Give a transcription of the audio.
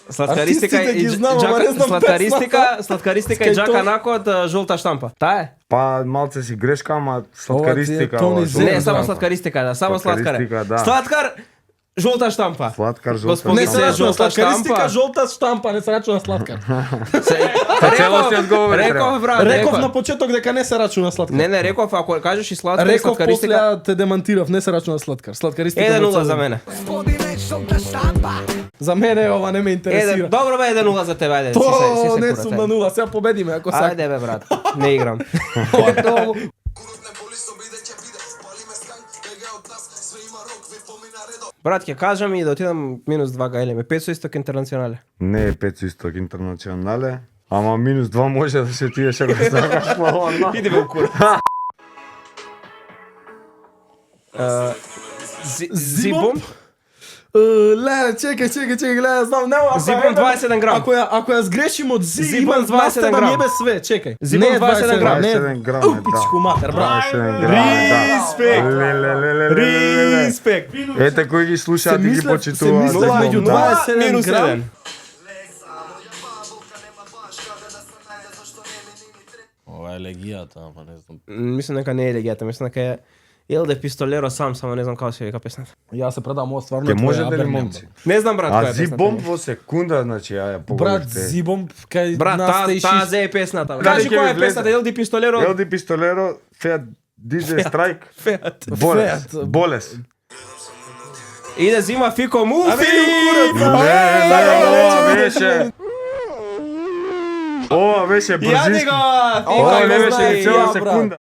Слаткаристика и Джака Накот, жолта штампа. Таа е? Па малце си грешка, ама слаткаристика. Не, само слаткаристика, да, само слаткар. Слаткар, жолта штампа. Слаткар, жолта Господи, штампа. се жолта штампа. жолта штампа, не се рачуна слаткар. Реков, брат, Реков на почеток дека не се рачуна слаткар. Не, реков, ако кажеш и слаткар, Реков слаткаристика. после те демантирав, не се рачуна слаткар. Слаткаристика 1-0 за мене. За мене ова не ме интересира. Добро бе, 1-0 за тебе, ајде. То не сум на нула, сега победиме ако сакаш. Ајде бе, брат, не играм. Брат, ќе кажам и да отидам -2 гајлеме. 5 со исток интернационале. Не е 5 со исток интернационале, ама -2 може да се тиеш ако сакаш плавно. Иди бе кур. Зибом? Леле, чекај, гледа, знам, нема. Зибом 27 грам. Ако ја сгрешим од зи, Зибом има 27 27 грам. не бе све, чекај. Зибом Не е 27 грам. 27 грам, Пичку матер, брат. 27 грам, Респект. Ете кои ги слушаат и ги се почитуваат. мислев меѓу 27 грам. Ова е легијата, ама не знам. Мислам дека не е легијата, мислам дека е Елде Пистолеро само не знам како се вика песната. Ја се предам, ова стварно Ке е може твоја да ли Абернем, момци? Не знам брат која А е песната. Зибом во секунда, значи ја Брат, поговорите. Зибом кај Брат, нас те таа зе е песната. Дали Кажи ќе која ви е влезе? песната, Елди Пистолеро. Елди Пистолеро, Феат DJ Strike, Феат. Болес, Феат. Болес. Иде зима Фико Муфи. Ова беше Јади брзински. го. Ова не беше знае, ни цела ја, брат. секунда.